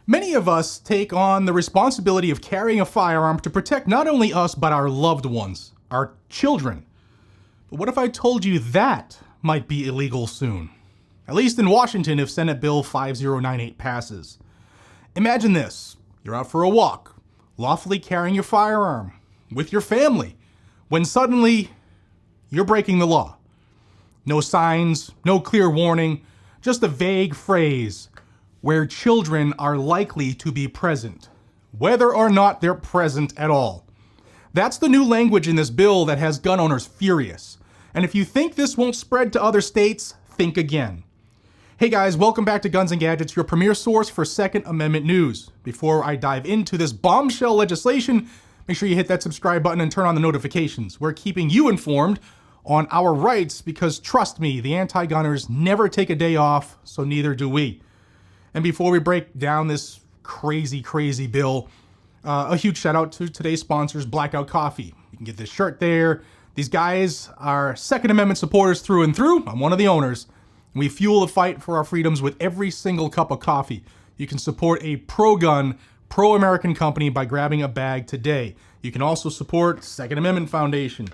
Many of us take on the responsibility of carrying a firearm to protect not only us, but our loved ones, our children. But what if I told you that might be illegal soon? At least in Washington if Senate Bill 5098 passes. Imagine this. You're out for a walk, lawfully carrying your firearm with your family, when suddenly you're breaking the law. No signs, no clear warning, just a vague phrase, where children are likely to be present, whether or not they're present at all. That's the new language in this bill that has gun owners furious. And if you think this won't spread to other states, think again. Hey guys, welcome back to Guns and Gadgets, your premier source for Second Amendment news. Before I dive into this bombshell legislation, make sure you hit that subscribe button and turn on the notifications. We're keeping you informed on our rights because, trust me, the anti-gunners never take a day off, so neither do we. And before we break down this crazy bill, a huge shout out to today's sponsors, Blackout Coffee. You can get this shirt there. These guys are Second Amendment supporters through and through. I'm one of the owners. We fuel the fight for our freedoms with every single cup of coffee. You can support a pro-gun, pro-American company by grabbing a bag today. You can also support Second Amendment Foundation,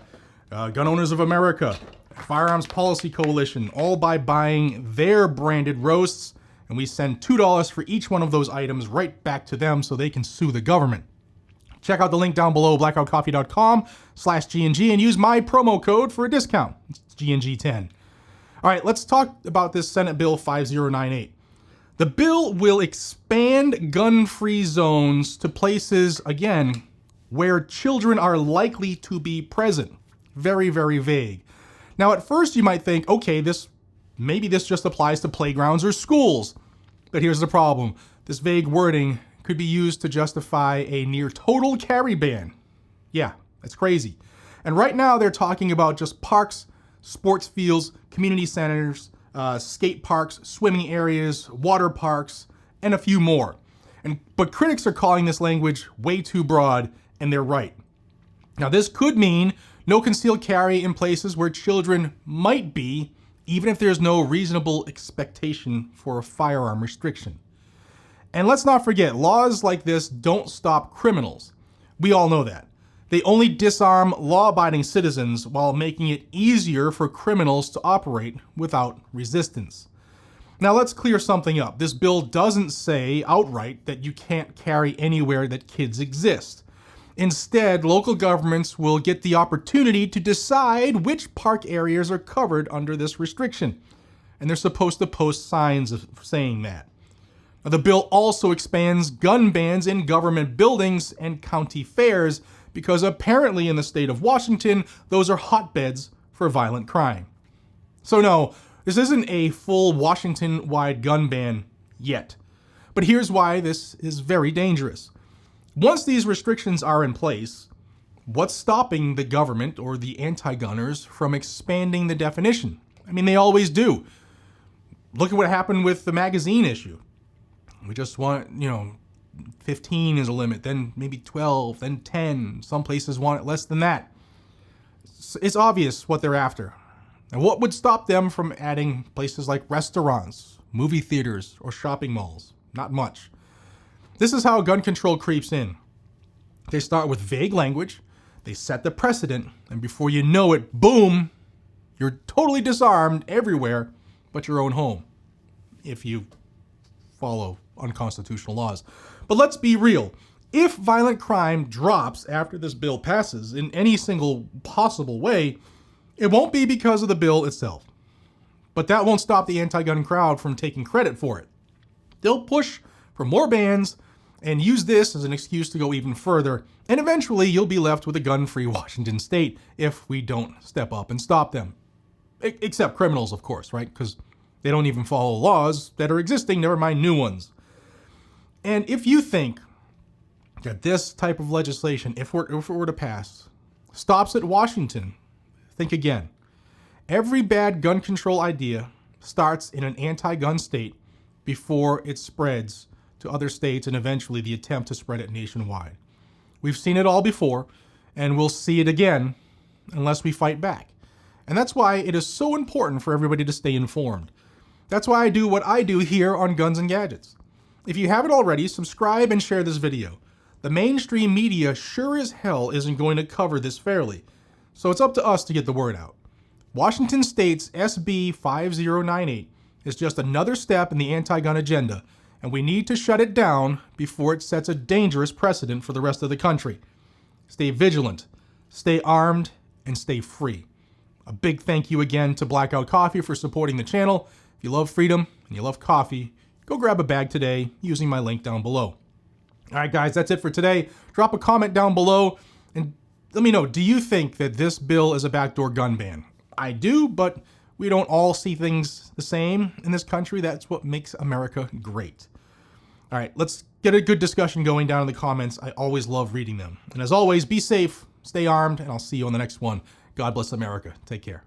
Gun Owners of America, Firearms Policy Coalition, all by buying their branded roasts. And we send $2 for each one of those items right back to them so they can sue the government. Check out the link down below, blackoutcoffee.com/GNG, and use my promo code for a discount. It's GNG10. All right, let's talk about this Senate Bill 5098. The bill will expand gun-free zones to places, again, where children are likely to be present. Very, very vague. Now, at first you might think, okay, maybe this just applies to playgrounds or schools. But here's the problem. This vague wording could be used to justify a near total carry ban. Yeah, that's crazy. And right now they're talking about just parks, sports fields, community centers, skate parks, swimming areas, water parks, and a few more. But critics are calling this language way too broad, and they're right. Now this could mean no concealed carry in places where children might be, even if there's no reasonable expectation for a firearm restriction. And let's not forget, laws like this don't stop criminals. We all know that. They only disarm law-abiding citizens while making it easier for criminals to operate without resistance. Now let's clear something up. This bill doesn't say outright that you can't carry anywhere that kids exist. Instead, local governments will get the opportunity to decide which park areas are covered under this restriction. And they're supposed to post signs saying that. Now, the bill also expands gun bans in government buildings and county fairs because apparently in the state of Washington, those are hotbeds for violent crime. So no, this isn't a full Washington-wide gun ban yet. But here's why this is very dangerous. Once these restrictions are in place, what's stopping the government or the anti-gunners from expanding the definition? I mean, they always do. Look at what happened with the magazine issue. We just want, 15 is a limit, then maybe 12, then 10. Some places want it less than that. It's obvious what they're after. And what would stop them from adding places like restaurants, movie theaters, or shopping malls? Not much. This is how gun control creeps in. They start with vague language, they set the precedent, and before you know it, boom, you're totally disarmed everywhere but your own home, if you follow unconstitutional laws. But let's be real. If violent crime drops after this bill passes in any single possible way, it won't be because of the bill itself. But that won't stop the anti-gun crowd from taking credit for it. They'll push for more bans and use this as an excuse to go even further, and eventually you'll be left with a gun-free Washington state if we don't step up and stop them. Except criminals, of course, right? Because they don't even follow laws that are existing, never mind new ones. And if you think that this type of legislation, if it were to pass, stops at Washington, think again. Every bad gun control idea starts in an anti-gun state before it spreads to other states and eventually the attempt to spread it nationwide. We've seen it all before, and we'll see it again unless we fight back. And that's why it is so important for everybody to stay informed. That's why I do what I do here on Guns and Gadgets. if you haven't already, subscribe and share this video. The mainstream media sure as hell isn't going to cover this fairly, so it's up to us to get the word out. Washington State's SB 5098 is just another step in the anti-gun agenda, and we need to shut it down before it sets a dangerous precedent for the rest of the country. Stay vigilant, stay armed, and stay free. A big thank you again to Blackout Coffee for supporting the channel. If you love freedom and you love coffee, go grab a bag today using my link down below. All right, guys, that's it for today. Drop a comment down below and let me know, do you think that this bill is a backdoor gun ban? I do, but we don't all see things the same in this country. That's what makes America great. All right, let's get a good discussion going down in the comments. I always love reading them. And as always, be safe, stay armed, and I'll see you on the next one. God bless America. Take care.